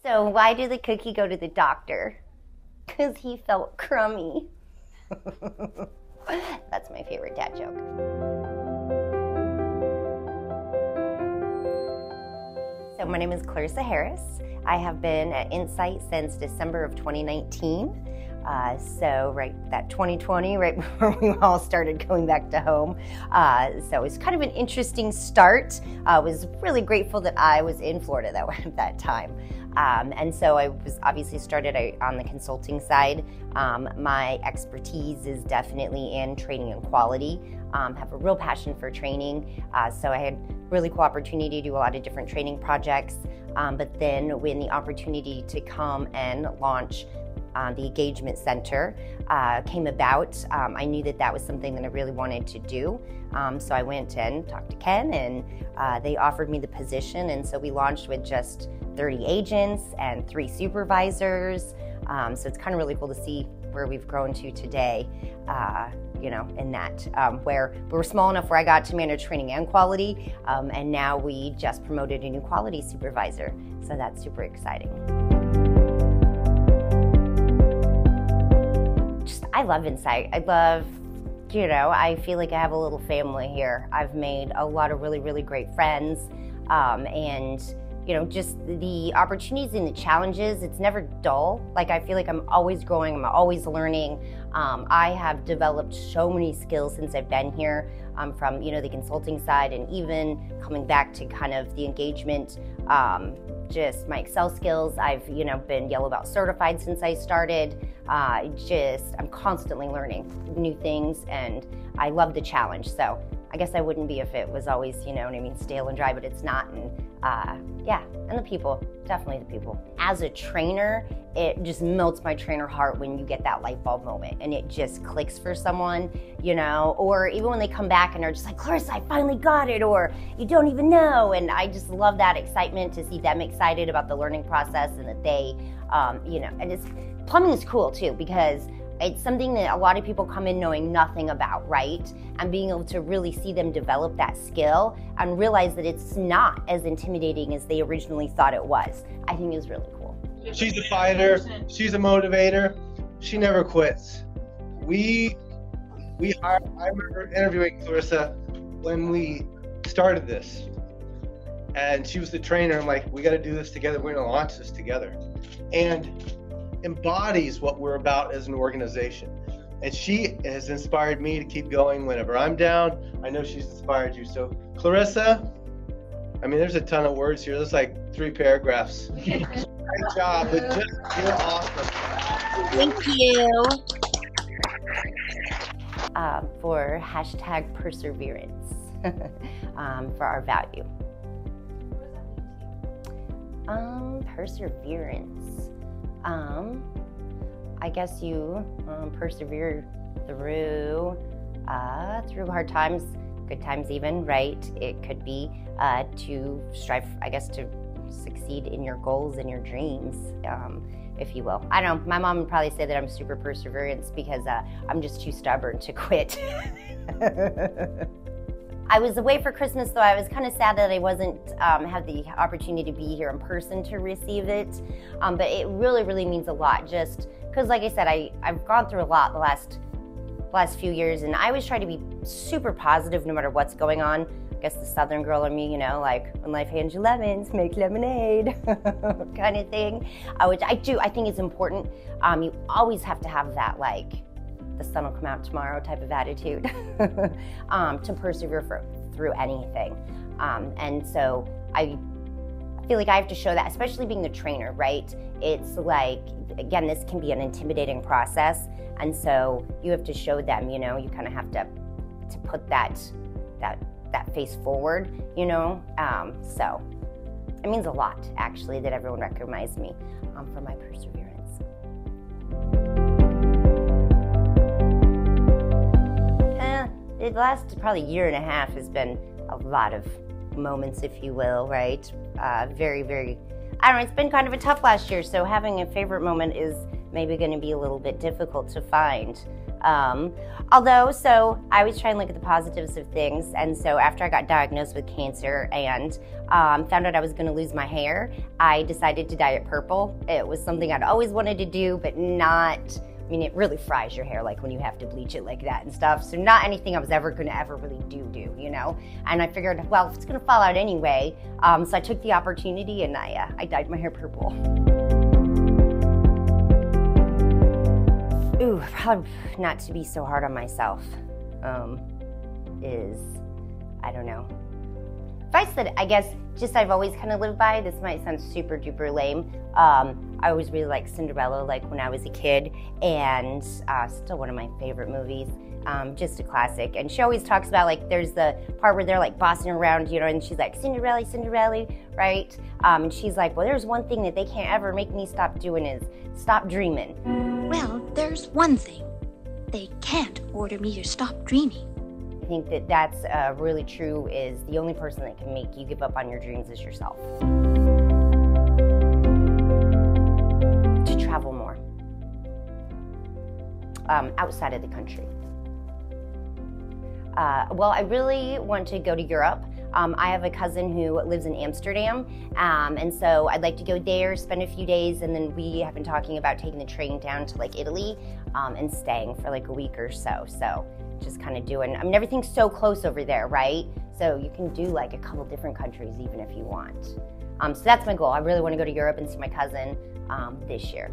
So why did the cookie go to the doctor? Because he felt crummy. That's my favorite dad joke. So my name is Clarisa Harris. I have been at Insite since December of 2019. So that 2020, right before we all started going back to home. So it was kind of an interesting start. I was really grateful that I was in Florida at that time. And so I was obviously started on the consulting side. My expertise is definitely in training and quality. Have a real passion for training. So I had really cool opportunity to do a lot of different training projects. But then when the opportunity to come and launch the Engagement Center came about, I knew that was something that I really wanted to do. So I went and talked to Ken, and they offered me the position. And so we launched with just 30 agents and 3 supervisors. So it's kind of really cool to see where we've grown to today, in that, where we were small enough where I got to manage training and quality. And now we just promoted a new quality supervisor. So that's super exciting. I love Insite. I feel like I have a little family here. I've made a lot of really, really great friends. And just the opportunities and the challenges, it's never dull. Like, I feel like I'm always growing, I'm always learning. I have developed so many skills since I've been here, from, the consulting side, and even coming back to kind of the engagement, just my Excel skills. I've, been Yellow Belt certified since I started. I'm constantly learning new things, and I love the challenge. So I guess I wouldn't be if it was always, stale and dry, but it's not. And the people, definitely the people. As a trainer, it just melts my trainer heart when you get that light bulb moment and it just clicks for someone, or even when they come back and are just like, Clarisa, I finally got it, or you don't even know. And I just love that excitement to see them excited about the learning process, and that they, and plumbing is cool too, because it's something that a lot of people come in knowing nothing about, right? And being able to really see them develop that skill and realize that it's not as intimidating as they originally thought it was, I think is really cool. She's a fighter, she's a motivator, she never quits. I remember interviewing Clarisa when we started this, and she was the trainer. I'm like, we got to do this together, we're going to launch this together. And embodies what we're about as an organization. And she has inspired me to keep going whenever I'm down. I know she's inspired you. So Clarisa, there's a ton of words here. There's like 3 paragraphs. Great job, but you're awesome. Thank you. For #perseverance, for our value. Perseverance. I guess you persevere through hard times, good times even, right? It could be to strive, I guess, to succeed in your goals and your dreams, if you will. I don't know, my mom would probably say that I'm super perseverance because I'm just too stubborn to quit. I was away for Christmas, though. I was kind of sad that I wasn't had the opportunity to be here in person to receive it. But it really, really means a lot, just because, like I said, I've gone through a lot the last few years, and I always try to be super positive no matter what's going on. I guess the Southern girl in me, like, when life hands you lemons, make lemonade, kind of thing, which I do. I think it's important. You always have to have that, like, the sun will come out tomorrow type of attitude to persevere through anything. And so I feel like I have to show that, especially being the trainer, right? It's like, again, this can be an intimidating process. And so you have to show them, you kind of have to put that face forward, So it means a lot, actually, that everyone recognized me for my perseverance. The last probably year and a half has been a lot of moments, if you will, right? Very, very, I don't know, it's been kind of a tough last year, so having a favorite moment is maybe going to be a little bit difficult to find. So I always try and look at the positives of things. And so after I got diagnosed with cancer and found out I was going to lose my hair, I decided to dye it purple. It was something I'd always wanted to do, but it really fries your hair, like when you have to bleach it like that and stuff. So not anything I was ever going to really do, you know? And I figured, well, if it's going to fall out anyway. So I took the opportunity and I dyed my hair purple. Ooh, probably not to be so hard on myself I don't know. Advice that I guess just I've always kind of lived by, this might sound super duper lame. I always really liked Cinderella, like when I was a kid, and still one of my favorite movies, just a classic. And she always talks about, like, there's the part where they're like bossing around, you know, and she's like, Cinderella, Cinderella, right? And she's like, well, there's one thing that they can't ever make me stop doing is stop dreaming. Well, there's one thing. They can't order me to stop dreaming. I think that that's really true, is the only person that can make you give up on your dreams is yourself. To travel more. Outside of the country. Well, I really want to go to Europe. I have a cousin who lives in Amsterdam, and so I'd like to go there, spend a few days, and then we have been talking about taking the train down to like Italy and staying for like a week or so. So just kind of doing, everything's so close over there, right? So you can do like a couple different countries even if you want. So that's my goal. I really want to go to Europe and see my cousin this year.